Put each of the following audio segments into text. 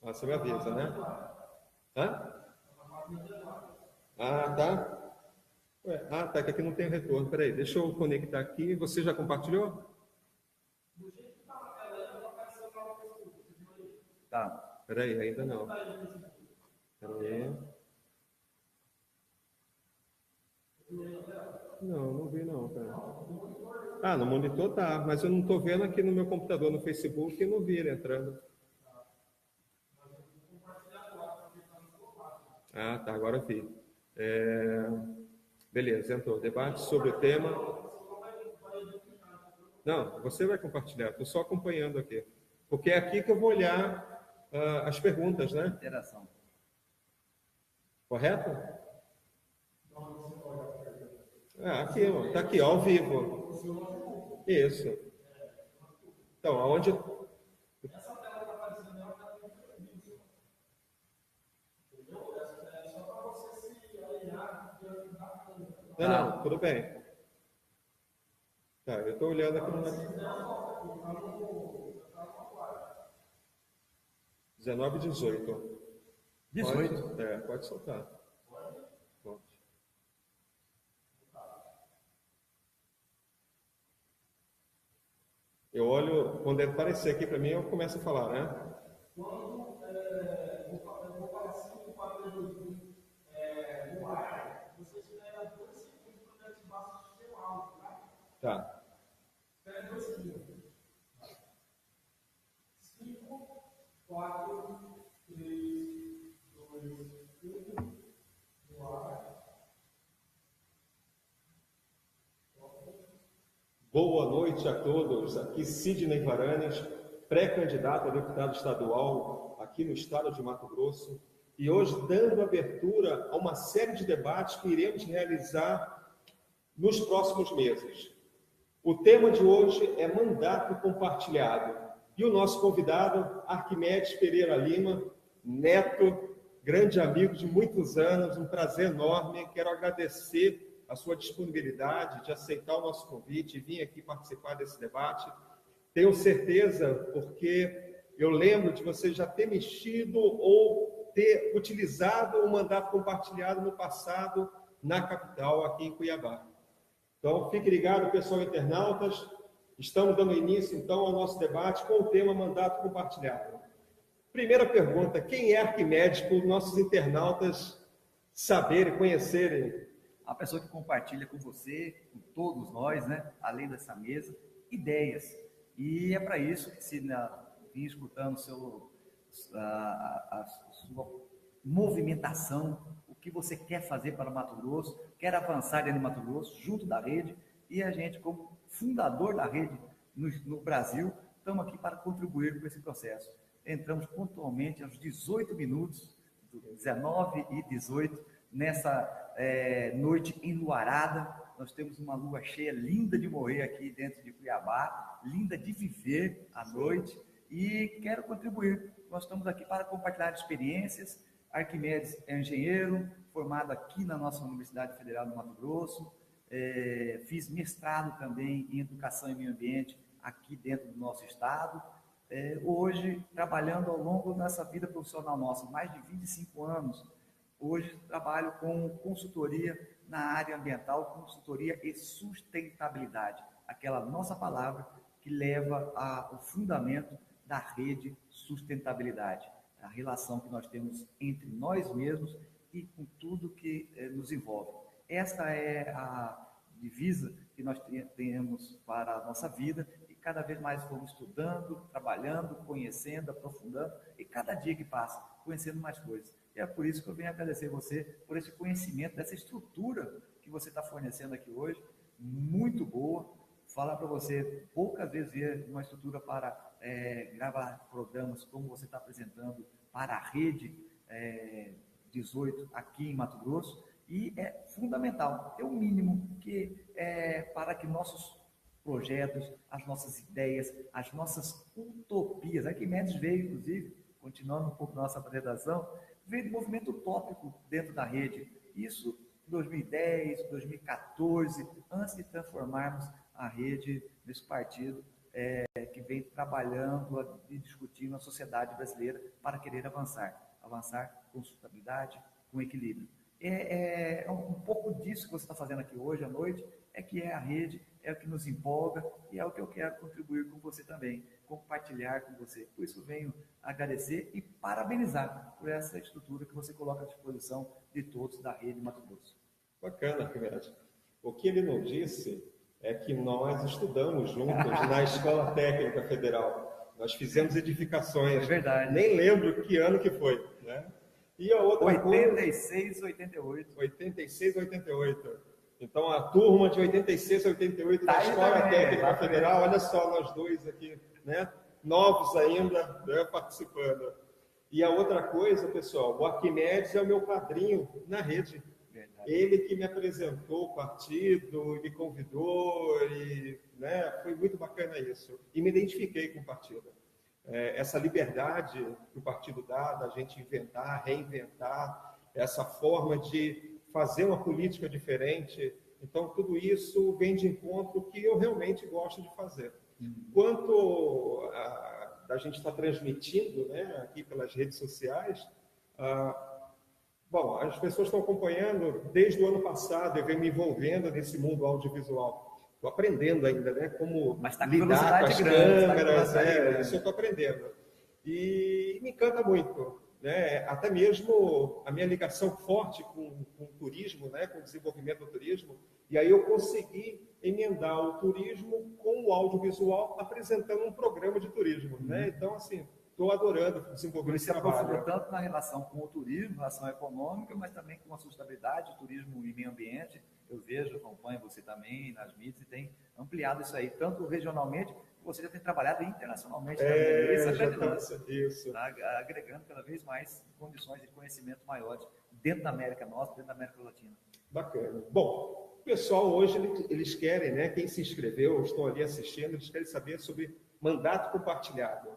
Ah, você me avisa, né? Hã? Ah, tá. Ué, ah, tá, que aqui não tem retorno. Peraí, deixa eu conectar aqui. Você já compartilhou? Tá. Peraí, ainda não. Peraí. Não, não vi não, cara. Ah, no monitor tá, mas eu não tô vendo aqui no meu computador, no Facebook, e não vi ele entrando. Ah, tá, agora eu vi. É, beleza, entrou. Debate sobre o tema. Não, você vai compartilhar, estou só acompanhando aqui. Porque é aqui que eu vou olhar as perguntas, né? Interação. Correto? Ah, aqui, ó, tá aqui, ó, ao vivo. Isso. Então, aonde. Não, não, Tá. tudo bem. Tá, eu estou olhando aqui no 19 e 18. 18. Pode soltar. Pode. Eu olho, quando ele aparecer aqui para mim, eu começo a falar, né? Tá. Boa noite a todos. Aqui Sidney Varanes, pré-candidato a deputado estadual aqui no estado de Mato Grosso. E hoje dando abertura a uma série de debates que iremos realizar nos próximos meses. O tema de hoje é mandato compartilhado. E o nosso convidado, Arquimedes Pereira Lima, neto, grande amigo de muitos anos, um prazer enorme. Quero agradecer a sua disponibilidade de aceitar o nosso convite e vir aqui participar desse debate. Tenho certeza, porque eu lembro de você já ter mexido ou ter utilizado o mandato compartilhado no passado na capital, aqui em Cuiabá. Então, fique ligado, pessoal internautas. Estamos dando início, então, ao nosso debate com o tema mandato compartilhado. Primeira pergunta, quem é Arquimedes, para os nossos internautas saberem, conhecerem? A pessoa que compartilha com você, com todos nós, né, além dessa mesa, ideias. E é para isso que se vir escutando a sua movimentação, o que você quer fazer para o Mato Grosso, quer avançar dentro do Mato Grosso, junto da rede, e a gente, como fundador da rede no Brasil, estamos aqui para contribuir com esse processo. Entramos pontualmente aos 18 minutos, 19 e 18, nessa noite enluarada. Nós temos uma lua cheia linda de morrer aqui dentro de Cuiabá, linda de viver à noite, e quero contribuir. Nós estamos aqui para compartilhar experiências. Arquimedes é engenheiro, formado aqui na nossa Universidade Federal do Mato Grosso, fiz mestrado também em Educação e Meio Ambiente aqui dentro do nosso estado. Hoje, trabalhando ao longo dessa vida profissional nossa, mais de 25 anos, hoje trabalho com consultoria na área ambiental, consultoria e sustentabilidade, aquela nossa palavra que leva ao fundamento da rede sustentabilidade, a relação que nós temos entre nós mesmos e com tudo que nos envolve. Esta é a divisa que nós temos para a nossa vida e cada vez mais vamos estudando, trabalhando, conhecendo, aprofundando e cada dia que passa, conhecendo mais coisas. E é por isso que eu venho agradecer você por esse conhecimento, dessa estrutura que você está fornecendo aqui hoje, muito boa. Falar para você, poucas vezes ver uma estrutura para gravar programas como você está apresentando para a rede 18 aqui em Mato Grosso, e é fundamental, é o mínimo que para que nossos projetos, as nossas ideias, as nossas utopias, Arquimedes veio, inclusive, continuando um pouco nossa apresentação, veio do movimento utópico dentro da rede. Isso em 2010, 2014, antes de transformarmos a rede nesse partido que vem trabalhando e discutindo na sociedade brasileira para querer avançar com sustentabilidade, com equilíbrio. Um pouco disso que você está fazendo aqui hoje à noite, que é a rede, é o que nos empolga e é o que eu quero contribuir com você também, compartilhar com você. Por isso venho agradecer e parabenizar por essa estrutura que você coloca à disposição de todos da rede Mato Grosso. Bacana, Arquimedes. O que ele não disse é que nós estudamos juntos na Escola Técnica Federal. Nós fizemos edificações. É verdade. Nem lembro que ano que foi, né? E a outra 86, 88. 86, 88. Então, a turma de 86 a 88 da Escola Técnica Federal, olha só, nós dois aqui, né? Novos ainda, né? Participando. E a outra coisa, pessoal, o Arquimedes é o meu padrinho na rede. Verdade. Ele que me apresentou o partido, me convidou, e, né? Foi muito bacana isso. E me identifiquei com o partido. Essa liberdade que o partido dá, da gente inventar, reinventar, essa forma de fazer uma política diferente. Então, tudo isso vem de encontro que eu realmente gosto de fazer. Quanto a gente está transmitindo, né, aqui pelas redes sociais, bom, as pessoas estão acompanhando desde o ano passado, eu venho me envolvendo nesse mundo audiovisual. Estou aprendendo ainda, né? Como lidar com as câmeras, isso eu estou aprendendo. E me encanta muito, né? Até mesmo a minha ligação forte com o turismo, né? Com o desenvolvimento do turismo. E aí eu consegui emendar o turismo com o audiovisual, apresentando um programa de turismo, né? Então, assim, estou adorando desenvolver esse trabalho. Você aprofundou tanto na relação com o turismo, relação econômica, mas também com a sustentabilidade, turismo e meio ambiente. Eu vejo, acompanho você também nas mídias e tem ampliado isso aí, tanto regionalmente, você já tem trabalhado internacionalmente também. Isso. Tá agregando cada vez mais condições de conhecimento maiores dentro da América Nossa, dentro da América Latina. Bacana. Bom, o pessoal hoje, eles querem, né, quem se inscreveu, estão ali assistindo, eles querem saber sobre mandato compartilhado.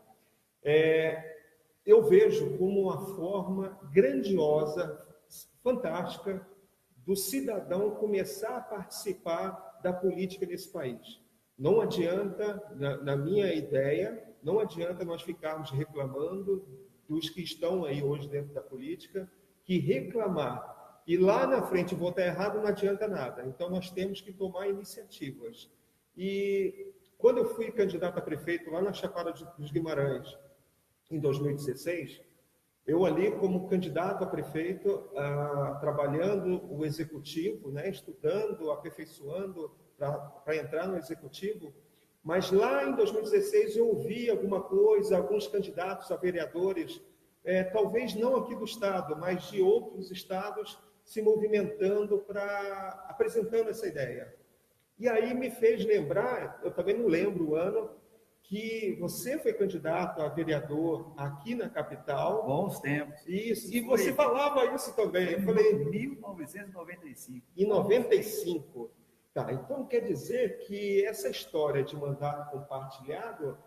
Eu vejo como uma forma grandiosa, fantástica, do cidadão começar a participar da política desse país. Não adianta, na minha ideia, não adianta nós ficarmos reclamando dos que estão aí hoje dentro da política, que reclamar e lá na frente votar errado não adianta nada. Então, nós temos que tomar iniciativas. E quando eu fui candidato a prefeito lá na Chapada dos Guimarães, em 2016, eu ali como candidato a prefeito, trabalhando o executivo, né, estudando, aperfeiçoando para entrar no executivo, mas lá em 2016 eu ouvi alguma coisa, alguns candidatos a vereadores, talvez não aqui do estado, mas de outros estados, se movimentando apresentando essa ideia. E aí me fez lembrar, eu também não lembro o ano, que você foi candidato a vereador aqui na capital. Bons tempos. Isso, e você falava isso também. Eu falei, 1995. Em 95. Tá, então quer dizer que essa história de mandato compartilhado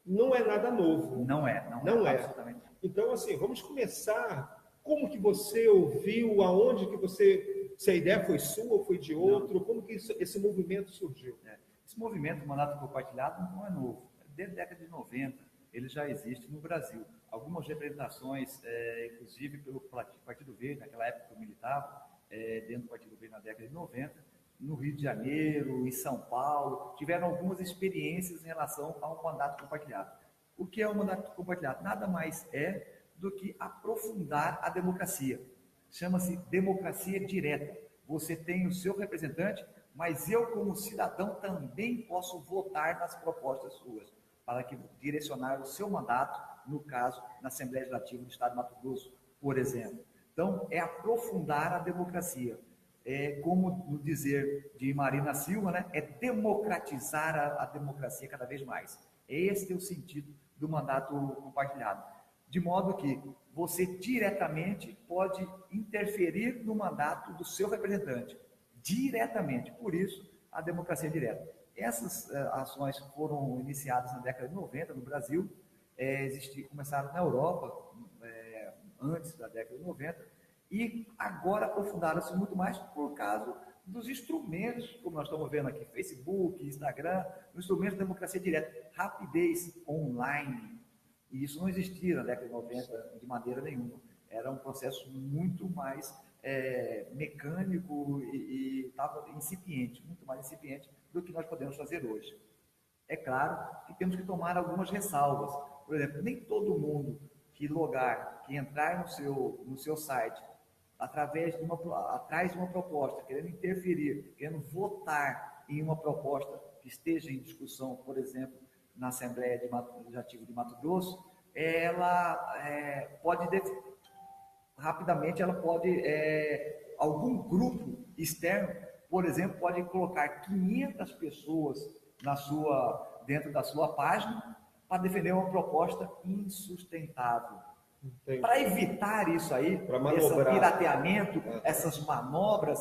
não é nada novo. Não é. Absolutamente. Então, assim, vamos começar. Como que você ouviu, aonde que você, se a ideia foi sua ou foi de outro, como que esse movimento surgiu? Esse movimento, mandato compartilhado, não é novo. Desde a década de 90, ele já existe no Brasil. Algumas representações, inclusive pelo Partido Verde, naquela época que eu militava, dentro do Partido Verde na década de 90, no Rio de Janeiro, em São Paulo, tiveram algumas experiências em relação ao mandato compartilhado. O que é o mandato compartilhado? Nada mais é do que aprofundar a democracia. Chama-se democracia direta. Você tem o seu representante, mas eu, como cidadão, também posso votar nas propostas suas, para que direcionar o seu mandato, no caso, na Assembleia Legislativa do Estado de Mato Grosso, por exemplo. Então, é aprofundar a democracia. Como no dizer de Marina Silva, né? É democratizar a democracia cada vez mais. Esse é o sentido do mandato compartilhado. De modo que você diretamente pode interferir no mandato do seu representante. Diretamente. Por isso, a democracia direta. Essas ações foram iniciadas na década de 90 no Brasil, começaram na Europa, antes da década de 90, e agora aprofundaram-se muito mais por causa dos instrumentos, como nós estamos vendo aqui, Facebook, Instagram, os instrumentos de democracia direta, rapidez online. E isso não existia na década de 90 de maneira nenhuma. Era um processo muito mais mecânico e estava incipiente, muito mais incipiente do que nós podemos fazer hoje. É claro que temos que tomar algumas ressalvas. Por exemplo, nem todo mundo que entrar no seu site atrás de uma proposta, querendo interferir, querendo votar em uma proposta que esteja em discussão, por exemplo, na Assembleia Legislativa de Mato Grosso, rapidamente algum grupo externo, por exemplo, pode colocar 500 pessoas dentro da sua página para defender uma proposta insustentável. Para evitar isso aí, esse pirateamento, essas manobras,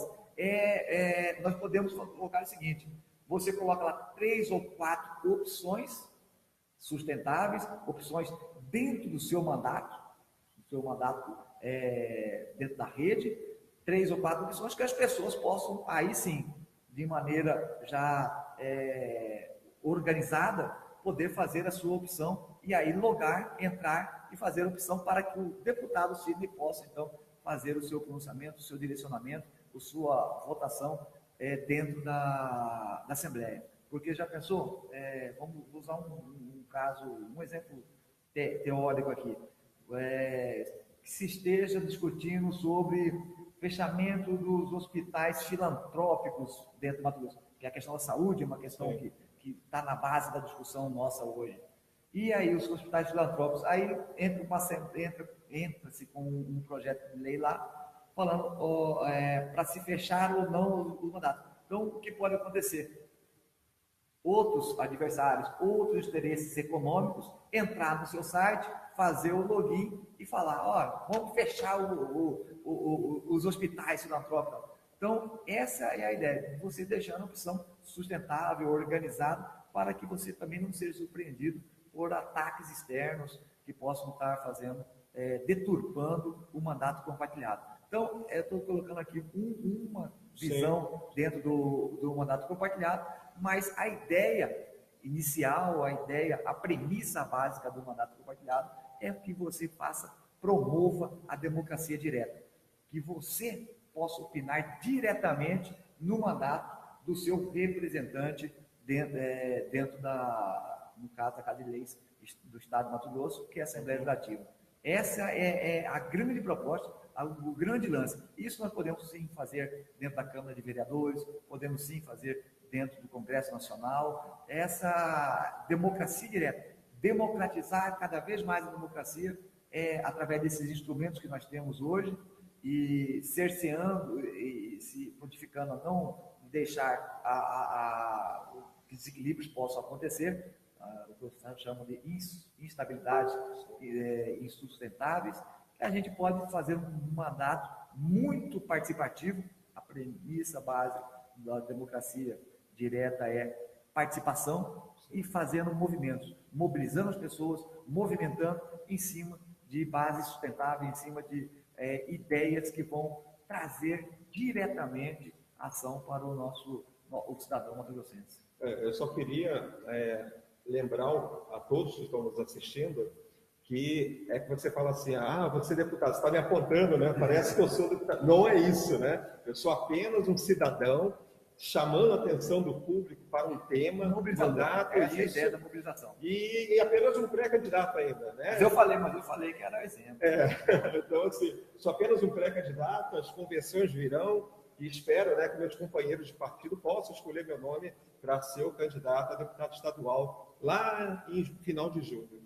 nós podemos colocar o seguinte: você coloca lá 3 ou 4 opções sustentáveis, opções dentro do seu mandato, dentro da rede, 3 ou 4 opções que as pessoas possam, aí sim, de maneira já organizada, poder fazer a sua opção e aí entrar e fazer a opção para que o deputado Sidney possa, então, fazer o seu pronunciamento, o seu direcionamento, a sua votação dentro da Assembleia. Porque já pensou, vamos usar um exemplo teórico aqui, que se esteja discutindo sobre fechamento dos hospitais filantrópicos dentro do Mato Grosso, que a questão da saúde é uma questão que está na base da discussão nossa hoje. E aí os hospitais filantrópicos, aí entra-se com um projeto de lei lá, falando para se fechar ou não o mandato. Então, o que pode acontecer? Outros adversários, outros interesses econômicos, entrar no seu site, fazer o login e falar, vamos fechar os hospitais filantrópicos. Então, essa é a ideia, você deixando a opção sustentável, organizada, para que você também não seja surpreendido por ataques externos que possam estar deturpando o mandato compartilhado. Então, eu estou colocando aqui uma visão dentro do mandato compartilhado, mas a ideia inicial, a premissa básica do mandato compartilhado é que você promova a democracia direta, que você possa opinar diretamente no mandato do seu representante dentro no caso da Casa de Leis do Estado de Mato Grosso, que é a Assembleia Legislativa. Essa é a grande proposta, o grande lance. Isso nós podemos sim fazer dentro da Câmara de Vereadores, podemos sim fazer dentro do Congresso Nacional, essa democracia direta, democratizar cada vez mais a democracia através desses instrumentos que nós temos hoje, e cerceando e se prontificando a não deixar que desequilíbrios possam acontecer, o que os chamam de instabilidades insustentáveis, que a gente pode fazer um mandato muito participativo. A premissa básica da democracia direta é participação e fazendo movimentos, mobilizando as pessoas, movimentando em cima de bases sustentáveis, em cima de ideias que vão trazer diretamente ação para o cidadão mato-grossense. Eu só queria lembrar a todos que estão nos assistindo que você fala assim, você é deputado, você está me apontando, né? Parece que eu sou deputado. Não é isso, né? Eu sou apenas um cidadão chamando a atenção do público para um tema, mandato, essa é a ideia da mobilização. E apenas um pré-candidato ainda, né? Mas eu falei que era exemplo. Então, assim, sou apenas um pré-candidato, as convenções virão, e espero, né, que meus companheiros de partido possam escolher meu nome para ser o candidato a deputado estadual lá em final de julho.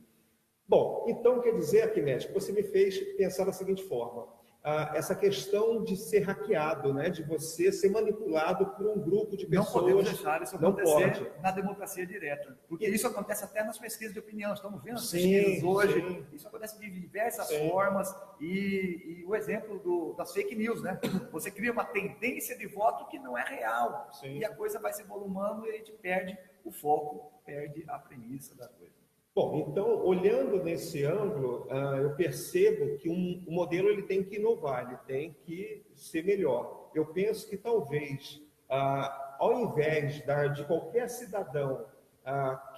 Bom, então quer dizer, Arquimedes, que você me fez pensar da seguinte forma: essa questão de ser hackeado, né, de você ser manipulado por um grupo de pessoas. Não podemos deixar isso acontecer na democracia direta, porque isso acontece até nas pesquisas de opinião. Estamos vendo as pesquisas hoje, isso acontece de diversas formas, e o exemplo das fake news, né? Você cria uma tendência de voto que não é real, e a coisa vai se volumando e a gente perde o foco, perde a premissa da coisa. Bom, então, olhando nesse ângulo, eu percebo que o modelo ele tem que inovar, ele tem que ser melhor. Eu penso que talvez ao invés de qualquer cidadão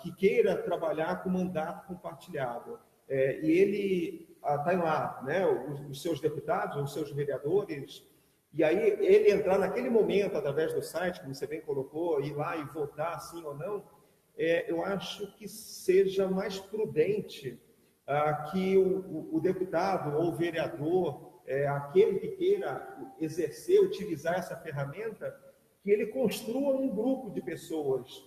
que queira trabalhar com mandato compartilhado, e ele está lá, né, os seus deputados, os seus vereadores, e aí ele entrar naquele momento, através do site, como você bem colocou, ir lá e votar sim ou não, eu acho que seja mais prudente que o deputado ou o vereador, aquele que queira exercer, utilizar essa ferramenta, que ele construa um grupo de pessoas,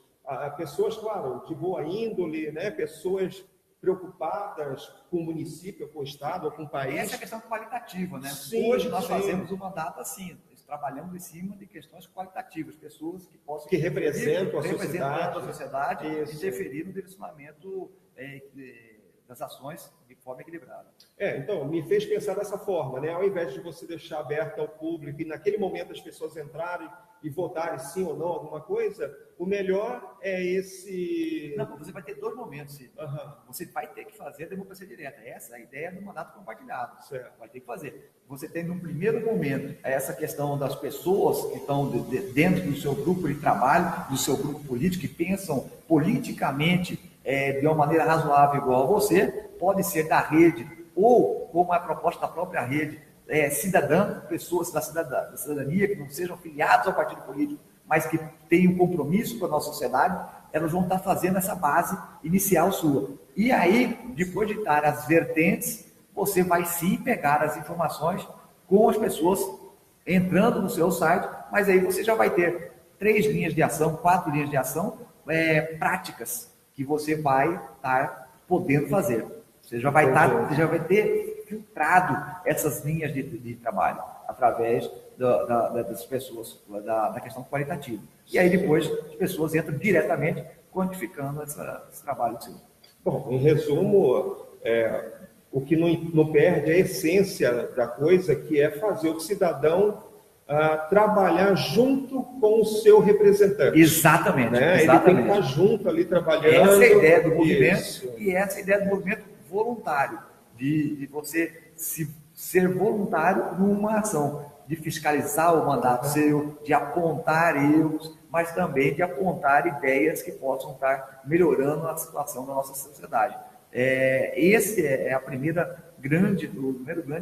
pessoas, claro, de boa índole, né? Pessoas preocupadas com o município, com o estado, com o país. Essa é a questão qualitativa, né? Sim, hoje nós sim. fazemos um mandato assim, trabalhando em cima de questões qualitativas, pessoas que possam... Que representam a sociedade e Isso. interferir no direcionamento das ações de forma equilibrada. Então, me fez pensar dessa forma, né? Ao invés de você deixar aberto ao público e naquele momento as pessoas entrarem e votarem sim ou não alguma coisa, o melhor é esse... Não, você vai ter dois momentos, Cid. Uhum. Você vai ter que fazer a democracia direta. Essa é a ideia do mandato compartilhado. Certo. Vai ter que fazer. Você tem, no primeiro momento, essa questão das pessoas que estão dentro do seu grupo de trabalho, do seu grupo político, que pensam politicamente de uma maneira razoável igual a você, pode ser da rede ou, como é a proposta da própria rede, pessoas da cidadania que não sejam filiados ao partido político, mas que tenham compromisso com a nossa sociedade, elas vão estar fazendo essa base inicial sua. E aí, depois de dar as vertentes, você vai sim pegar as informações com as pessoas entrando no seu site, mas aí você já vai ter 3 linhas de ação, 4 linhas de ação práticas que você vai estar podendo fazer. Você já vai ter filtrado essas linhas de trabalho através das pessoas, da questão qualitativa. E aí depois as pessoas entram diretamente quantificando esse trabalho seu. Bom, em resumo, o que não perde é a essência da coisa, que é fazer o cidadão trabalhar junto com o seu representante. Exatamente. Né? Exatamente. Ele tem que estar junto ali trabalhando. Essa é a ideia do movimento, Isso. e essa é a ideia do movimento voluntário, de você ser voluntário numa ação, de fiscalizar o mandato seu, de apontar erros, mas também de apontar ideias que possam estar melhorando a situação da nossa sociedade. Esse é o primeiro grande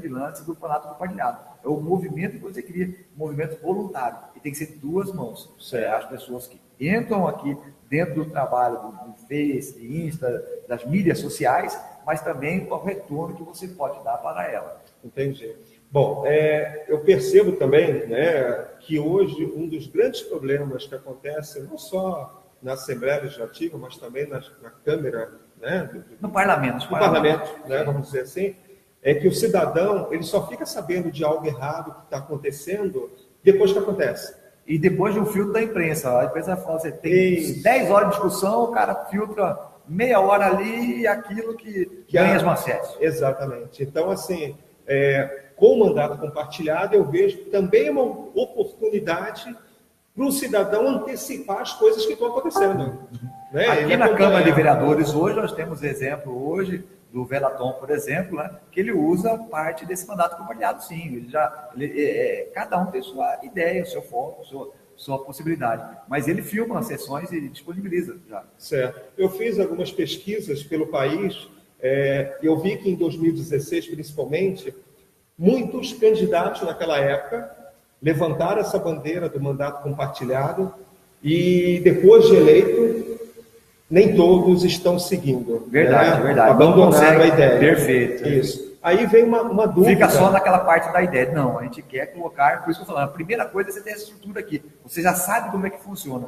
lance do mandato compartilhado. É o movimento que você cria, um movimento voluntário, e tem que ser 2 mãos. As pessoas que entram aqui dentro do trabalho do Face, de Insta, das mídias sociais, mas também o retorno que você pode dar para ela. Entendi. Bom, eu percebo também, né, que hoje um dos grandes problemas que acontece, não só na Assembleia Legislativa, mas também na Câmara, né, no Parlamento. No Parlamento, né, vamos dizer assim, é que o cidadão ele só fica sabendo de algo errado que está acontecendo depois que acontece. E depois de um filtro da imprensa. A imprensa fala, você tem 10 horas de discussão, o cara filtra meia hora ali e aquilo que ganha as manchetes. Exatamente. Então, assim, com o mandato compartilhado, eu vejo também uma oportunidade para o cidadão antecipar as coisas que estão acontecendo. Né? Aqui na Câmara de Vereadores, hoje, nós temos exemplo do Velaton, por exemplo, né, que ele usa parte desse mandato compartilhado, sim. Cada um tem sua ideia, o seu foco, sua possibilidade. Mas ele filma as sessões e disponibiliza já. Certo. Eu fiz algumas pesquisas pelo país, eu vi que em 2016, principalmente, muitos candidatos naquela época levantaram essa bandeira do mandato compartilhado e depois de eleito, nem todos estão seguindo. Verdade, verdade. Abandonaram a ideia. Perfeito. Isso. Aí vem uma dúvida. Fica só naquela parte da ideia. Não, a gente quer colocar, por isso que eu estou falando, a primeira coisa é você ter essa estrutura aqui. Você já sabe como é que funciona.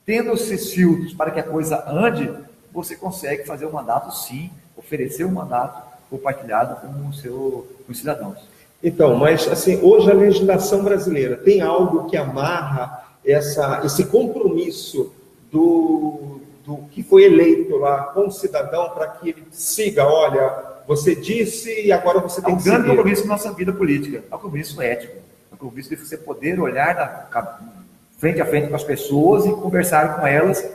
Tendo esses filtros para que a coisa ande, você consegue fazer o mandato, sim, oferecer o mandato compartilhado com os cidadãos. Então, mas assim, hoje a legislação brasileira tem algo que amarra esse compromisso do que foi eleito lá com o cidadão para que ele siga, olha, você disse e agora você tem que seguir. É um grande compromisso na nossa vida política, é um compromisso ético, é um compromisso de você poder olhar frente a frente com as pessoas e conversar com elas,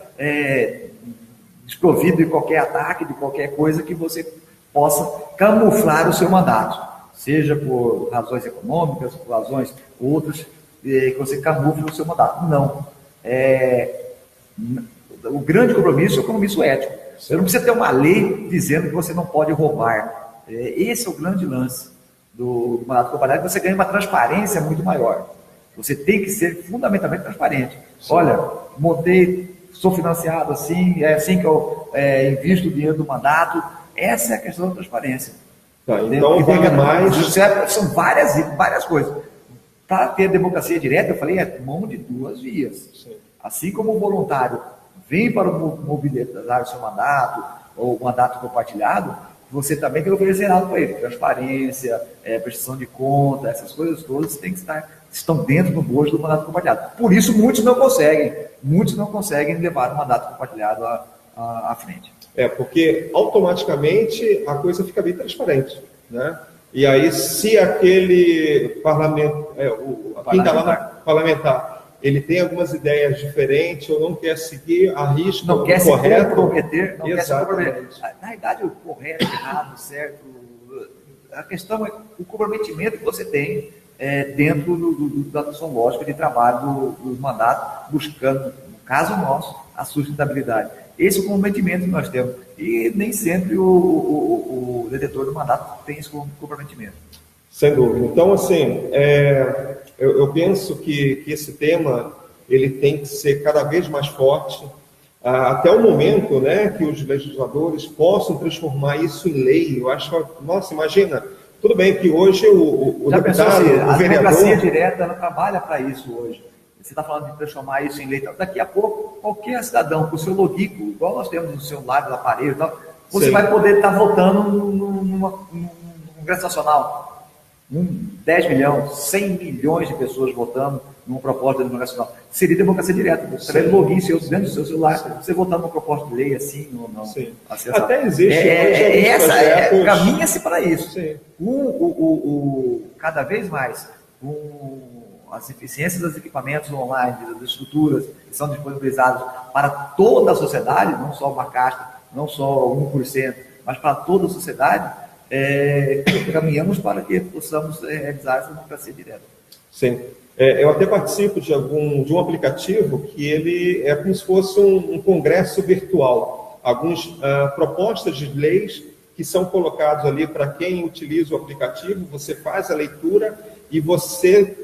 desprovido de qualquer ataque, de qualquer coisa que você possa camuflar o seu mandato, seja por razões econômicas, por razões outras, que você camufle o seu mandato. Não. O grande compromisso é o compromisso ético. Você não precisa ter uma lei dizendo que você não pode roubar. Esse é o grande lance do mandato compartilhado, que você ganha uma transparência muito maior. Você tem que ser fundamentalmente transparente. Sim. Olha, sou financiado assim, é assim que eu invisto o dinheiro do mandato. Essa é a questão da transparência. Tá, então, vale mais... São várias coisas. Para ter democracia direta, eu falei, é mão de duas vias. Sim. Assim como o voluntário vem para mobilizar o seu mandato, ou mandato compartilhado, você também tem que oferecer algo para ele. Transparência, prestação de conta, essas coisas todas estão dentro do bojo do mandato compartilhado. Por isso, muitos não conseguem levar o mandato compartilhado à frente. Porque automaticamente a coisa fica bem transparente, né? E aí, se aquele parlamentar, ele tem algumas ideias diferentes ou não quer seguir a risca, não quer correto, se comprometer, não quer se comprometer. Na verdade, o correto, errado, certo, a questão é o comprometimento que você tem dentro da sua lógica de trabalho do mandato, buscando, no caso nosso, a sustentabilidade. Esse é o comprometimento que nós temos. E nem sempre o detentor do mandato tem esse comprometimento. Sem dúvida. Então, assim, eu penso que esse tema ele tem que ser cada vez mais forte, até o momento, né, que os legisladores possam transformar isso em lei. Eu acho, nossa, imagina, tudo bem que hoje o deputado, assim, o vereador... A democracia direta não trabalha para isso hoje. Você está falando de transformar isso em lei. Daqui a pouco, qualquer cidadão, com o seu logímetro, igual nós temos no celular, no aparelho e tal, você vai poder estar votando num Congresso Nacional. 10 milhões, 100 milhões de pessoas votando numa proposta de Congresso Nacional. Seria democracia direta. Você vai login dentro do seu celular, você votar numa proposta de lei assim ou não. Sim. Assim, até existe. Caminha-se para isso. Sim. Cada vez mais, as eficiências dos equipamentos online, das estruturas que são disponibilizados para toda a sociedade, não só uma casta, não só 1%, mas para toda a sociedade, caminhamos para que possamos realizar essa democracia direta. Sim. Eu até participo de um aplicativo que ele é como se fosse um congresso virtual. Algumas propostas de leis que são colocadas ali para quem utiliza o aplicativo, você faz a leitura e você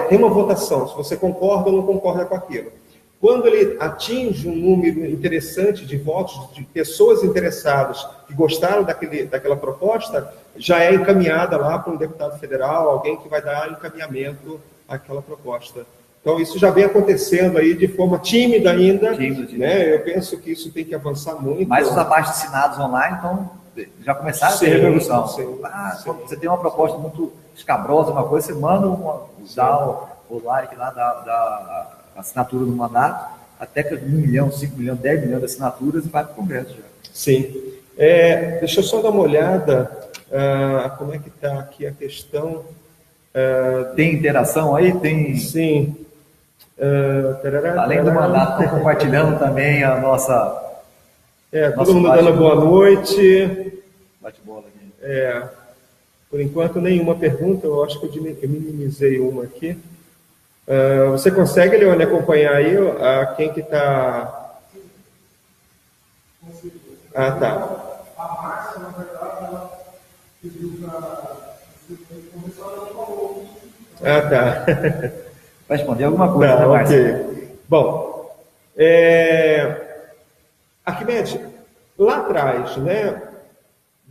tem uma votação, se você concorda ou não concorda com aquilo. Quando ele atinge um número interessante de votos, de pessoas interessadas que gostaram daquela proposta, já é encaminhada lá para um deputado federal, alguém que vai dar encaminhamento àquela proposta. Então, isso já vem acontecendo aí de forma tímida ainda. Né? Eu penso que isso tem que avançar muito. Mas os abaixo-assinados online, então, já começaram a ter repercussão. Você tem uma proposta muito escabrosa, uma coisa, você manda o like lá da assinatura do mandato, até que 1 milhão, 5 milhões, 10 milhões de assinaturas e vai para o Congresso já. Sim. Deixa eu só dar uma olhada como é que está aqui a questão. Tem interação aí? Tem. Sim. Além do mandato, estão compartilhando também a nossa... todo mundo dando boa noite. Bate-bola aqui. Por enquanto, nenhuma pergunta. Eu acho que eu minimizei uma aqui. Você consegue, Leone, acompanhar aí quem que está... Tá. A Márcia, na verdade, ela pediu para... Tá. Vai responder alguma coisa, né, Márcia? Ok. Bom, Arquimedes, lá atrás, né,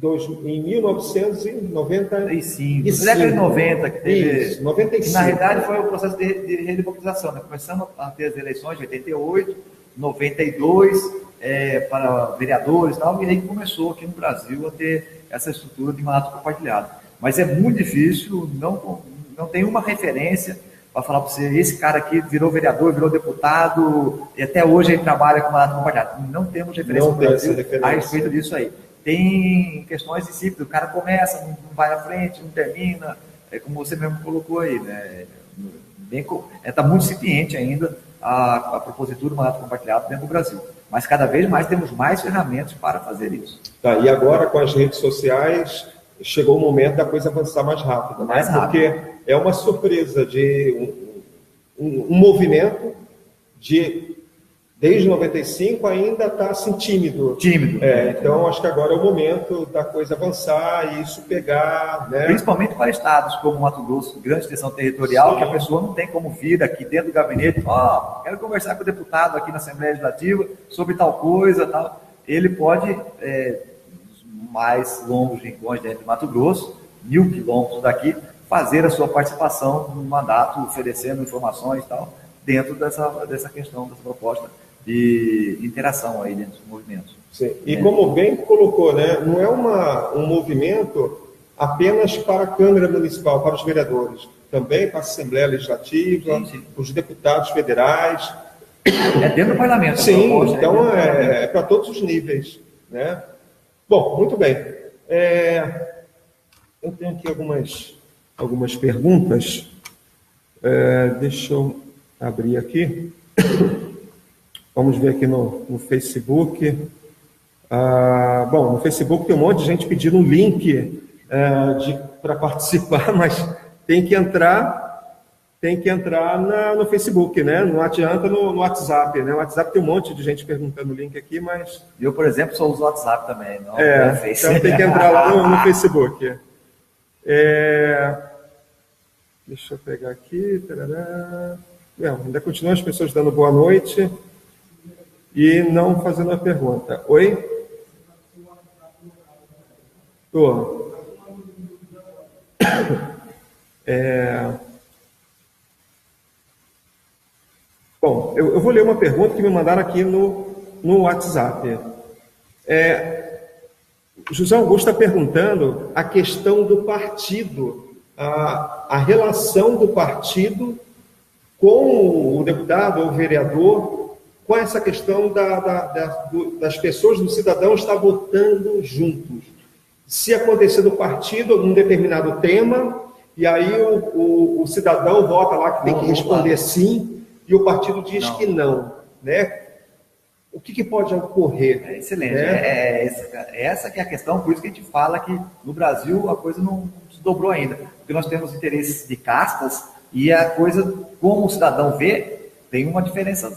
em 1995. Na década de 90, que teve. Isso, 95. Que, na realidade, foi o processo de redemocratização. Né? Começamos a ter as eleições de 88, 92, para vereadores e tal, e aí começou aqui no Brasil a ter essa estrutura de mandato compartilhado. Mas é muito difícil, não tem uma referência para falar para você, esse cara aqui virou vereador, virou deputado, e até hoje ele trabalha com mandato compartilhado. Não temos referência no Brasil a respeito disso aí. Tem questões discípulas, o cara começa, não vai à frente, não termina, como você mesmo colocou aí, né? Está muito incipiente ainda a propositura do mandato compartilhado dentro do Brasil. Mas cada vez mais temos mais ferramentas para fazer isso. Tá, e agora com as redes sociais, chegou o momento da coisa avançar mais rápido, né? Porque é uma surpresa de um movimento desde 95 ainda está assim tímido. Tímido. Então, acho que agora é o momento da coisa avançar e isso pegar, né? Principalmente para estados como Mato Grosso, grande extensão territorial, Sim. que a pessoa não tem como vir aqui dentro do gabinete, quero conversar com o deputado aqui na Assembleia Legislativa sobre tal coisa, tal. Ele pode, nos mais longos rincões dentro de Mato Grosso, 1.000 quilômetros daqui, fazer a sua participação no mandato, oferecendo informações e tal, dentro dessa questão, dessa proposta de interação aí dentro dos movimentos. Sim. E como bem colocou, né, não é um movimento apenas para a Câmara Municipal, para os vereadores, também para a Assembleia Legislativa, Sim. os deputados federais. É dentro do parlamento. Sim, proposta, então é para todos os níveis, né? Bom, muito bem. Eu tenho aqui algumas perguntas. Deixa eu abrir aqui. Vamos ver aqui no Facebook. Bom, no Facebook tem um monte de gente pedindo um link para participar, mas tem que entrar no Facebook, né? Não adianta no WhatsApp, né? No WhatsApp tem um monte de gente perguntando o link aqui, mas... Eu, por exemplo, só uso o WhatsApp também. Não então tem que entrar lá no Facebook. Deixa eu pegar aqui. Ainda continuam as pessoas dando boa noite e não fazendo a pergunta. Oi? Tô. Bom, eu vou ler uma pergunta que me mandaram aqui no WhatsApp. José Augusto está perguntando a questão do partido, a relação do partido com o deputado ou o vereador, com essa questão das pessoas, do cidadão estar votando juntos. Se acontecer do partido algum determinado tema, e aí o cidadão vota lá que tem que responder sim, e o partido diz que não, né? O que pode ocorrer? Excelente. Né? Essa que é a questão, por isso que a gente fala que no Brasil a coisa não se dobrou ainda. Porque nós temos interesses de castas e a coisa, como o cidadão vê, tem uma diferença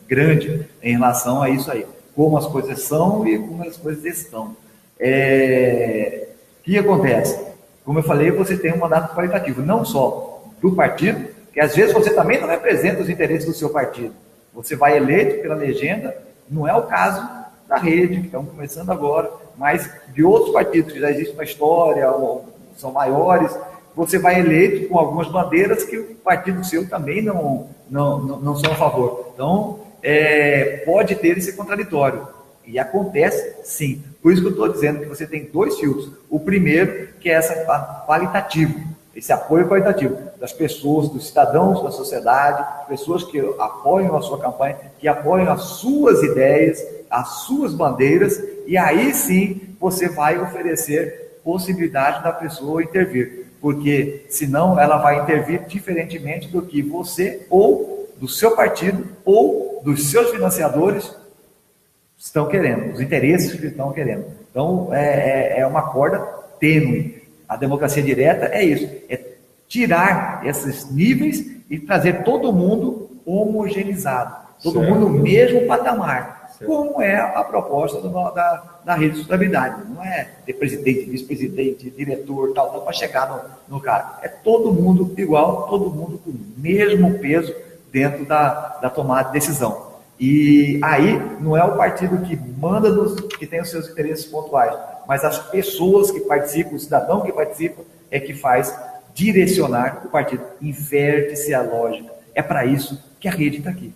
grande em relação a isso aí. Como as coisas são e como as coisas estão. O que acontece? Como eu falei, você tem um mandato qualitativo, não só do partido, que às vezes você também não representa os interesses do seu partido. Você vai eleito pela legenda, não é o caso da rede, que estão começando agora, mas de outros partidos que já existem na história, ou são maiores, você vai eleito com algumas bandeiras que o partido seu também não são a favor. Então, pode ter esse contraditório. E acontece, sim. Por isso que eu estou dizendo que você tem dois filtros. O primeiro, que é esse apoio qualitativo das pessoas, dos cidadãos da sociedade, pessoas que apoiam a sua campanha, que apoiam as suas ideias, as suas bandeiras, e aí sim você vai oferecer possibilidade da pessoa intervir, porque senão ela vai intervir diferentemente do que você, ou do seu partido, ou dos seus financiadores estão querendo, os interesses que estão querendo. Então é uma corda tênue. A democracia direta é isso, é tirar esses níveis e trazer todo mundo homogeneizado, todo mundo no mesmo patamar, como é a proposta da rede de sustentabilidade. Não é ter presidente, vice-presidente, diretor, tal, para chegar no cara. É todo mundo igual, todo mundo com o mesmo peso dentro da tomada de decisão. E aí não é o partido que manda, que tem os seus interesses pontuais, mas as pessoas que participam, o cidadão que participa, é que faz direcionar o partido. Inverte-se a lógica. É para isso que a rede está aqui.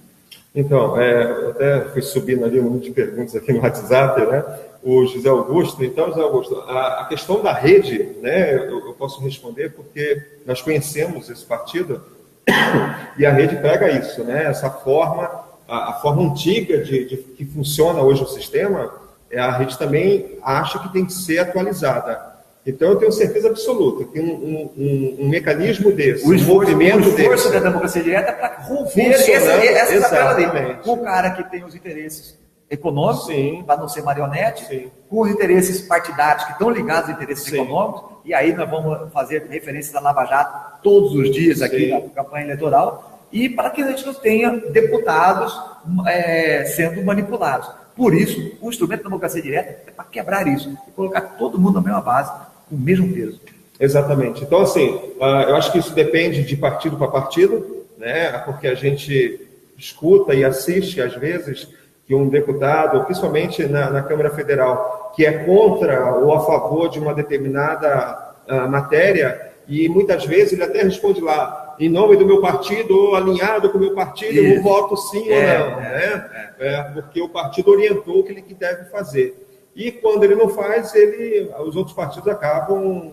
Então, eu até fui subindo ali um número de perguntas aqui no WhatsApp, né? O José Augusto. Então, José Augusto, a questão da rede, né? Eu posso responder porque nós conhecemos esse partido e a rede prega isso, né? Essa forma, a forma antiga de que funciona hoje o sistema, a rede também acha que tem que ser atualizada. Então, eu tenho certeza absoluta que um mecanismo desse, o esforço da democracia direta é para romper essa tabela dele. O cara que tem os interesses econômico, Sim. para não ser marionete, Sim. com os interesses partidários que estão ligados a interesses Sim. econômicos, e aí nós vamos fazer referência da Lava Jato todos os dias aqui Sim. na campanha eleitoral, e para que a gente não tenha deputados sendo manipulados. Por isso, o instrumento da democracia direta é para quebrar isso, e colocar todo mundo na mesma base, com o mesmo peso. Exatamente. Então, assim, eu acho que isso depende de partido para partido, né? Porque a gente escuta e assiste, às vezes, que um deputado, principalmente na Câmara Federal, que é contra ou a favor de uma determinada matéria, e muitas vezes ele até responde lá, em nome do meu partido, ou alinhado com o meu partido, eu voto sim ou não, né? Porque o partido orientou o que ele deve fazer. E quando ele não faz, os outros partidos acabam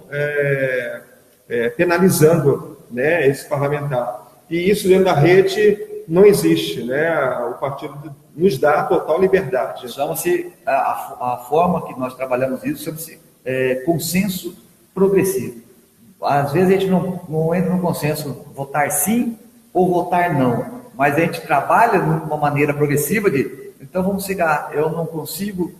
penalizando, né, esse parlamentar. E isso dentro da rede não existe, né? O partido nos dá total liberdade. Chama-se, a forma que nós trabalhamos isso, chama-se consenso progressivo. Às vezes a gente não entra no consenso votar sim ou votar não, mas a gente trabalha de uma maneira progressiva então vamos chegar, eu não consigo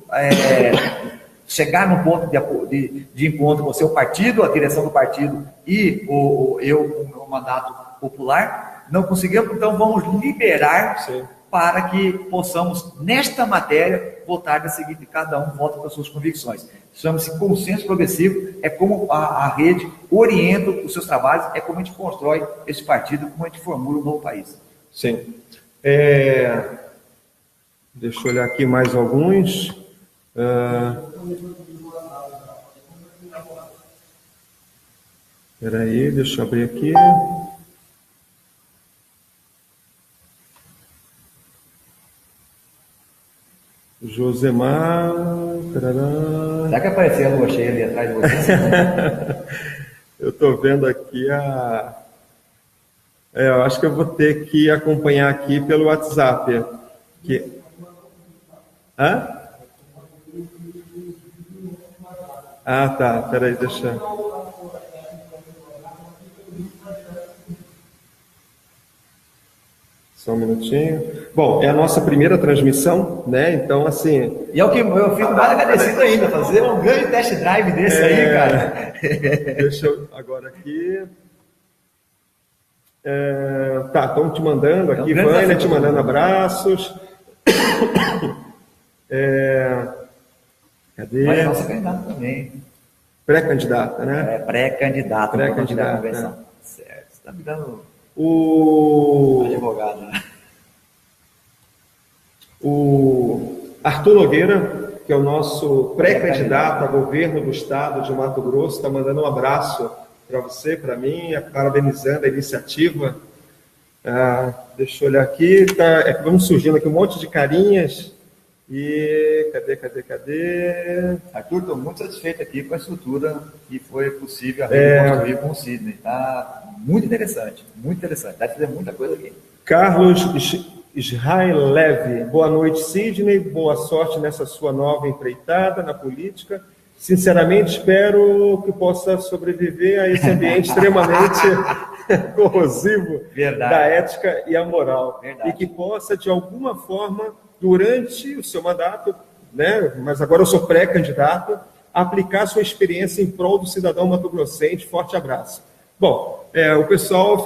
chegar num ponto de encontro com o seu partido, a direção do partido e o meu mandato popular, não conseguimos, então vamos liberar Sim. para que possamos, nesta matéria, votar da seguinte, cada um vota com as suas convicções. Chama-se consenso progressivo, é como a rede orienta os seus trabalhos, é como a gente constrói esse partido, como a gente formula um novo país. Sim. Deixa eu olhar aqui mais alguns. Espera aí, deixa eu abrir aqui. Josemar. Tarará. Será que apareceu a lua cheia ali atrás de você? Eu estou vendo aqui eu acho que eu vou ter que acompanhar aqui pelo WhatsApp. Hã? Ah, tá. Peraí, deixa. Só um minutinho. Bom, é a nossa primeira transmissão, né? Então, assim... E é o que eu fico mais agradecido ainda, fazer um grande test drive desse aí, cara. Deixa eu agora aqui... Tá, estão te mandando aqui, Vânia te mandando abraços. Cadê? Mas é nossa candidata também. Pré-candidata, né? Pré-candidata. Pré-candidata. Convenção. Certo, você está me dando advogado, né? O Arthur Nogueira, que é o nosso pré-candidato a governo do estado de Mato Grosso, está mandando um abraço para você, para mim, parabenizando a iniciativa. Deixa eu olhar aqui, vamos surgindo aqui um monte de carinhas. E cadê? Arthur, estou muito satisfeito aqui com a estrutura que foi possível a rede construir com o Sidney. Está muito interessante. Dá para fazer muita coisa aqui. Carlos Israel Leve, boa noite, Sidney. Boa sorte nessa sua nova empreitada na política. Sinceramente, espero que possa sobreviver a esse ambiente extremamente corrosivo da ética e a moral. Verdade. E que possa, de alguma forma, durante o seu mandato, né, mas agora eu sou pré-candidato, aplicar sua experiência em prol do cidadão mato-grossense. Forte abraço. Bom, o pessoal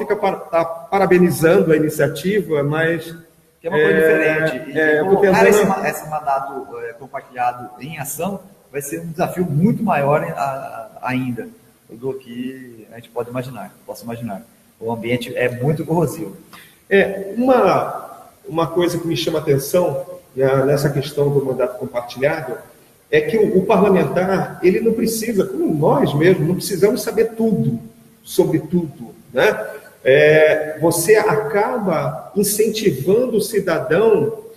tá parabenizando a iniciativa, mas... Que é uma coisa diferente. E colocar tentando... esse mandato compartilhado em ação vai ser um desafio muito maior ainda do que a gente pode imaginar. Posso imaginar. O ambiente é muito corrosivo. Uma coisa que me chama a atenção nessa questão do mandato compartilhado é que o parlamentar, ele não precisa, como nós mesmos, não precisamos saber tudo, sobre tudo, né? Você acaba incentivando o cidadão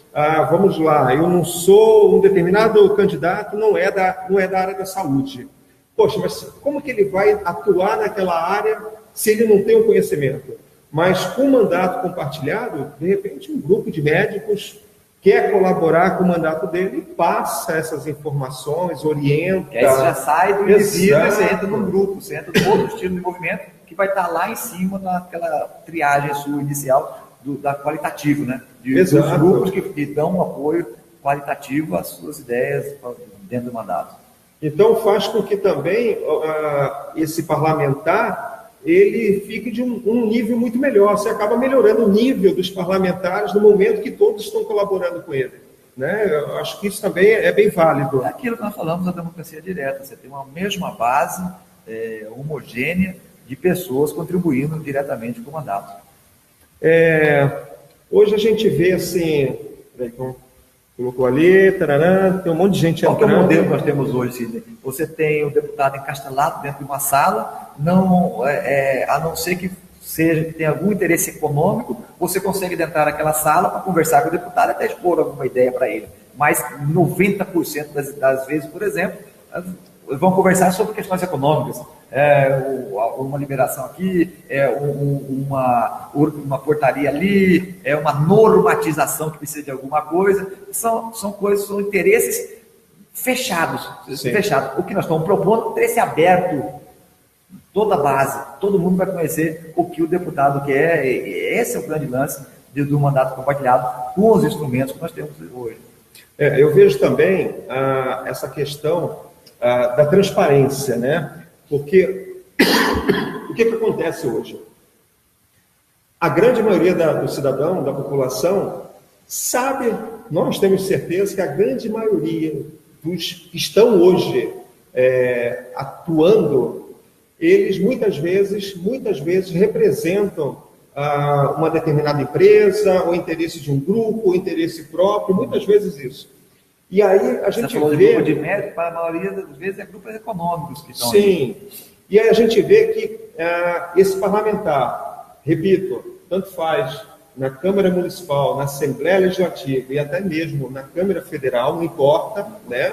vamos lá, eu não sou um determinado candidato, não é da área da saúde. Poxa, mas como que ele vai atuar naquela área se ele não tem o conhecimento? Mas com o mandato compartilhado, de repente um grupo de médicos quer colaborar com o mandato dele e passa essas informações, orienta. E aí você já sai do indivíduo e você entra num grupo, você entra no outro estilo de movimento que vai estar lá em cima naquela triagem sua inicial da qualitativo, né? Dos grupos que dão um apoio qualitativo às suas ideias dentro do mandato. Então faz com que também esse parlamentar ele fique de um nível muito melhor. Você acaba melhorando o nível dos parlamentares no momento que todos estão colaborando com ele. Né? Eu acho que isso também é bem válido. É aquilo que nós falamos da democracia direta. Você tem uma mesma base homogênea de pessoas contribuindo diretamente com o mandato. Hoje a gente vê assim... Colocou ali, tarará, tem um monte de gente entrando. Qual que é o modelo que nós temos hoje, Sidney? Você tem o deputado encastelado dentro de uma sala, a não ser que tenha algum interesse econômico, você consegue entrar naquela sala para conversar com o deputado e até expor alguma ideia para ele. Mas 90% das vezes, por exemplo, vão conversar sobre questões econômicas. Uma liberação aqui, uma portaria ali, uma normatização que precisa de alguma coisa. São coisas, são interesses fechados. O que nós estamos propondo é interesse aberto, toda a base, todo mundo vai conhecer o que o deputado quer. Esse é o grande lance do mandato compartilhado com os instrumentos que nós temos hoje. Eu vejo também essa questão da transparência, né? Porque o que acontece hoje? A grande maioria do cidadão, da população, sabe, nós temos certeza que a grande maioria dos que estão hoje atuando, eles muitas vezes representam uma determinada empresa, o interesse de um grupo, o interesse próprio, muitas vezes isso. E aí a gente vê... de grupo de mérito, para a maioria das vezes, é grupos econômicos que estão Sim. Aí. E aí a gente vê que esse parlamentar, repito, tanto faz na Câmara Municipal, na Assembleia Legislativa e até mesmo na Câmara Federal, não importa, né?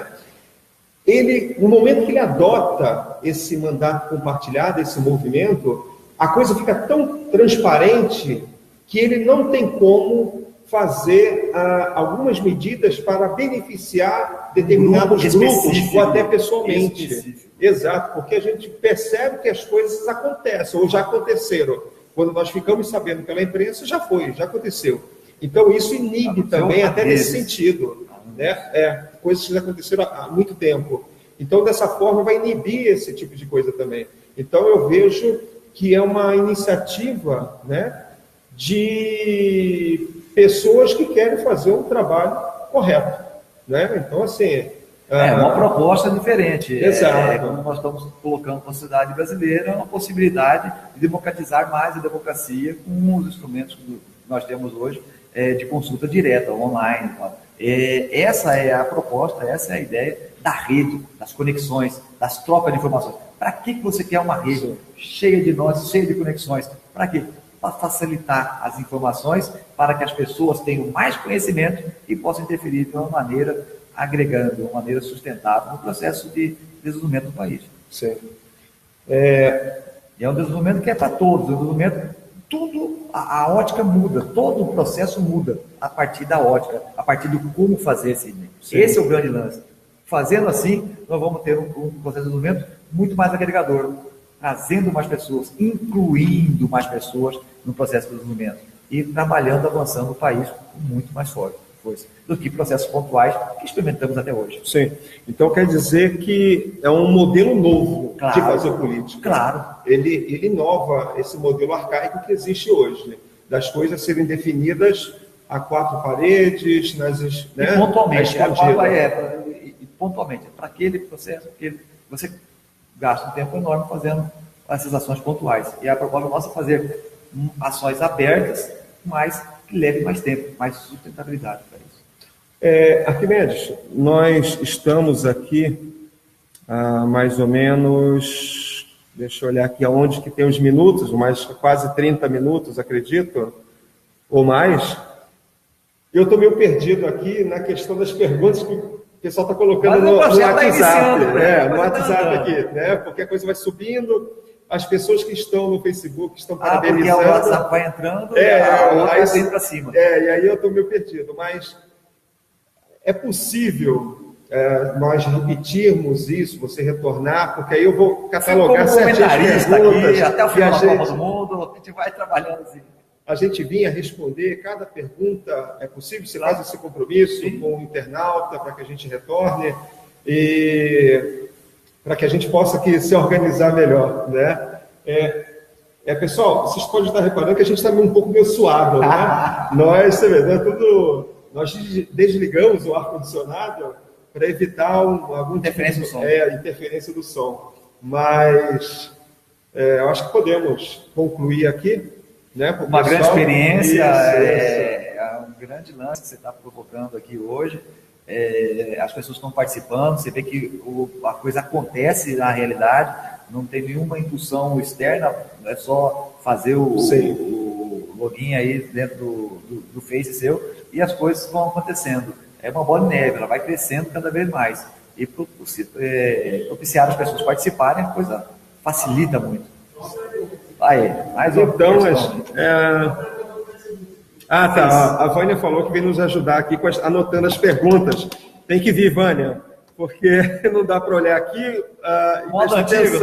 Ele, no momento que ele adota esse mandato compartilhado, esse movimento, a coisa fica tão transparente que ele não tem como fazer algumas medidas para beneficiar determinados grupos ou até pessoalmente. Exato, porque a gente percebe que as coisas acontecem ou já aconteceram. Quando nós ficamos sabendo pela imprensa, já aconteceu. Então isso inibe também até nesse sentido, né? Coisas que já aconteceram há muito tempo. Então dessa forma vai inibir esse tipo de coisa também. Então eu vejo que é uma iniciativa, né, de pessoas que querem fazer um trabalho correto, né? Então, assim... uma proposta diferente. Exato. Como nós estamos colocando na sociedade brasileira, uma possibilidade de democratizar mais a democracia com os instrumentos que nós temos hoje de consulta direta, online. Essa é a proposta, essa é a ideia da rede, das conexões, das trocas de informações. Para que você quer uma rede cheia de nós, cheia de conexões? Para quê? Para facilitar as informações, para que as pessoas tenham mais conhecimento e possam interferir de uma maneira agregando, de uma maneira sustentável no processo de desenvolvimento do país. Sim. É um desenvolvimento que é para todos, um desenvolvimento, a ótica muda, todo o processo muda a partir da ótica, a partir do como fazer, Sidney. Esse é o grande lance. Fazendo assim, nós vamos ter um processo de desenvolvimento muito mais agregador, trazendo mais pessoas, incluindo mais pessoas no processo de desenvolvimento e trabalhando, avançando o país com muito mais força do que processos pontuais que experimentamos até hoje. Sim. Então quer dizer que é um modelo novo de fazer política. Claro. Ele inova esse modelo arcaico que existe hoje, das coisas serem definidas a quatro paredes, né? Pontualmente. Pontualmente. Para aquele processo, você gasta um tempo enorme fazendo essas ações pontuais. E a proposta nossa é fazer ações abertas, mas que levem mais tempo, mais sustentabilidade para isso. Arquimedes, nós estamos aqui há mais ou menos, deixa eu olhar aqui aonde que tem os minutos, mas quase 30 minutos, acredito, ou mais. Eu estou meio perdido aqui na questão das perguntas que o pessoal está colocando no WhatsApp. No WhatsApp aqui, né? Porque a coisa vai subindo, as pessoas que estão no Facebook estão parabenizando. Porque o WhatsApp vai entrando e a outra vem para cima. E aí eu estou meio perdido, mas é possível nós repetirmos isso, você retornar, porque aí eu vou catalogar certinho as perguntas. Aqui, até o final da Copa do Mundo, a gente vai trabalhando assim. a gente vinha responder cada pergunta. É possível? Você faz esse compromisso com o internauta para que a gente retorne e para que a gente possa aqui se organizar melhor, né? Pessoal, vocês podem estar reparando que a gente está um pouco meio suado, né? Nós desligamos o ar-condicionado para evitar alguma interferência do som. Interferência do som. Mas eu acho que podemos concluir aqui, né? Uma grande experiência, é um grande lance que você está provocando aqui hoje. As pessoas estão participando, você vê que a coisa acontece na realidade, não tem nenhuma impulsão externa, é só fazer o login aí dentro do Face seu e as coisas vão acontecendo. É uma bola de neve, ela vai crescendo cada vez mais. E propiciar as pessoas participarem, a coisa facilita muito. Aí, mais uma questão. A Vânia falou que vem nos ajudar aqui anotando as perguntas. Tem que vir, Vânia, porque não dá para olhar aqui. Modo antigo.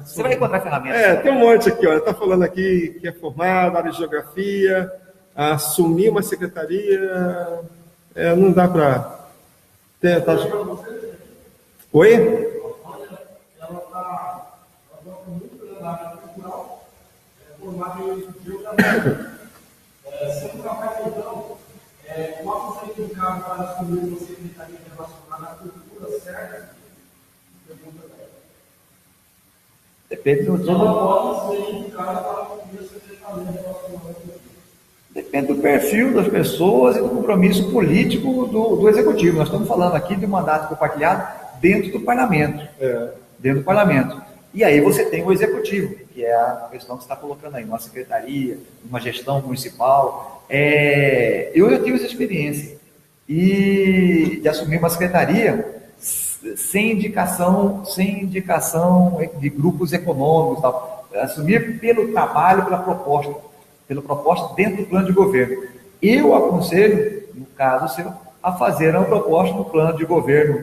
Você vai encontrar ferramentas. Tem um monte aqui, olha. Está falando aqui que é formado, área de geografia, assumir uma secretaria. Não dá para. Oi? Ela gosta muito da área cultural, formada em geografia. Sendo capaz, então, qual seria o caso para assumir uma secretaria relacionada à cultura, certo? Pergunta dela. Depende do Depende do perfil das pessoas e do compromisso político do executivo. Nós estamos falando aqui de um mandato compartilhado dentro do parlamento. Dentro do parlamento. E aí você tem o executivo, que é a questão que você está colocando aí, uma secretaria, uma gestão municipal. Eu já tive essa experiência de assumir uma secretaria sem indicação de grupos econômicos, tal. Assumir pelo trabalho, pela proposta dentro do plano de governo. Eu aconselho, no caso seu, a fazer uma proposta no plano de governo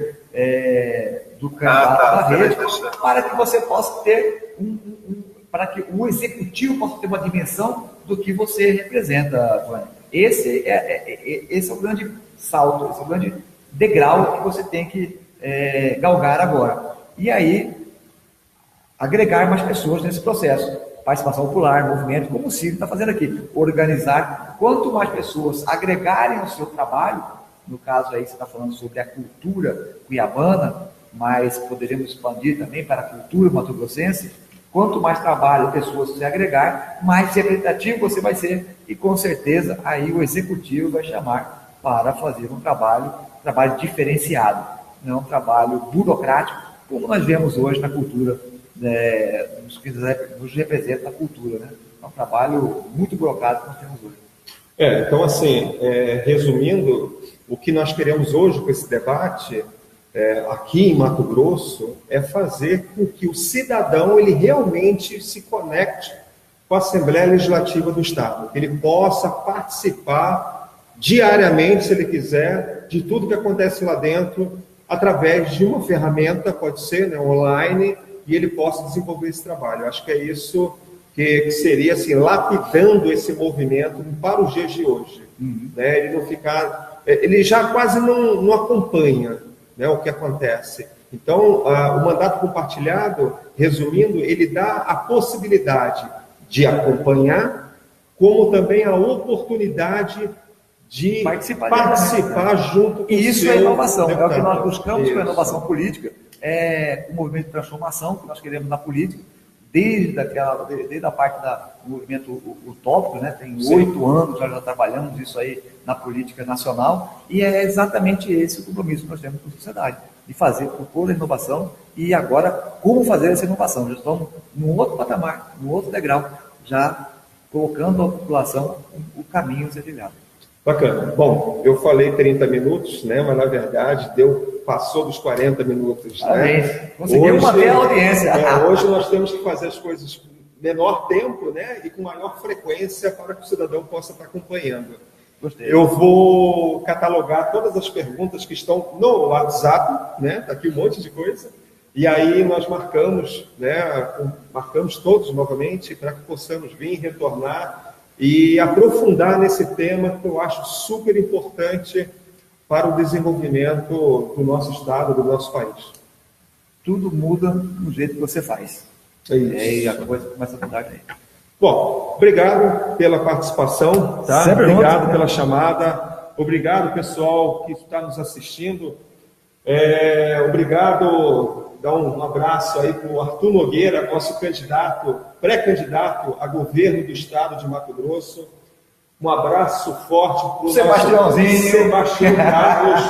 do candidato da rede, para que você possa ter para que o executivo possa ter uma dimensão do que você representa, Vânia. Esse é o grande salto, esse é o grande degrau que você tem que galgar agora. E aí, agregar mais pessoas nesse processo. Participação popular, movimento, como o Ciro está fazendo aqui. Organizar. Quanto mais pessoas agregarem ao seu trabalho, no caso aí você está falando sobre a cultura cuiabana, mas poderíamos expandir também para a cultura mato-grossense. Quanto mais trabalho, pessoas você agregar, mais representativo você vai ser. E com certeza aí o executivo vai chamar para fazer um trabalho diferenciado. Não é um trabalho burocrático, como nós vemos hoje na cultura, nos que nos representa na cultura, né? É um trabalho muito burocrático que nós temos hoje. Então, assim, resumindo, o que nós queremos hoje com esse debate, aqui em Mato Grosso, é fazer com que o cidadão ele realmente se conecte com a Assembleia Legislativa do Estado, que ele possa participar diariamente, se ele quiser, de tudo que acontece lá dentro, através de uma ferramenta, pode ser, né, online, e ele possa desenvolver esse trabalho. Eu acho que é isso que seria, assim, lapidando esse movimento para os dias de hoje. Né? Ele não ficar... Ele já quase não acompanha, né, o que acontece. Então, o mandato compartilhado, resumindo, ele dá a possibilidade de acompanhar, como também a oportunidade de participar junto com e isso seu é inovação, deputado. é o que nós buscamos com a inovação política, o movimento de transformação que nós queremos na política, desde a parte do movimento utópico, né? Tem 8 anos nós já trabalhamos isso aí na política nacional, e é exatamente esse o compromisso que nós temos com a sociedade, de fazer, propor a inovação, e agora como fazer essa inovação. Já estamos num outro patamar, num outro degrau, já colocando a população o caminho a ser trilhado. Bacana. Bom, eu falei 30 minutos, né? Mas na verdade passou dos 40 minutos. Né? Conseguimos manter a audiência. Hoje nós temos que fazer as coisas com menor tempo, né? E com maior frequência para que o cidadão possa estar acompanhando. Gostei. Eu vou catalogar todas as perguntas que estão no WhatsApp, né? Está aqui um monte de coisa. E aí nós marcamos, né, marcamos todos novamente para que possamos vir, retornar e aprofundar nesse tema que eu acho super importante para o desenvolvimento do nosso estado, do nosso país. Tudo muda no jeito que você faz. É isso. E aí a coisa começa a mudar aí. Bom, obrigado pela participação, tá? Sempre Obrigado junto, pela chamada. Obrigado, pessoal que está nos assistindo. Obrigado, dar um abraço aí para o Arthur Nogueira, nosso candidato, pré-candidato a governo do estado de Mato Grosso. Um abraço forte para o Sebastiãozinho. Sebastião Carlos,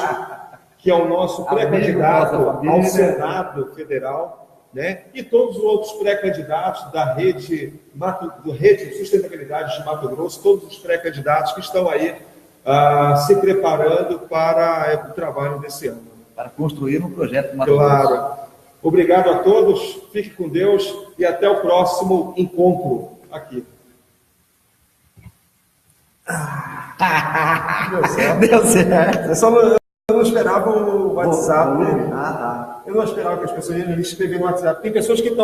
que é o nosso pré-candidato Amigo da nossa ao família. Senado Federal, né? E todos os outros pré-candidatos da rede Sustentabilidade de Mato Grosso, todos os pré-candidatos que estão aí se preparando para o trabalho desse ano. Para construir um projeto do Mato Grosso. Claro. Obrigado a todos, fique com Deus e até o próximo encontro aqui. Deu certo. Eu não esperava o WhatsApp. Tá. Eu não esperava que as pessoas iam escrever no WhatsApp. Tem pessoas que estão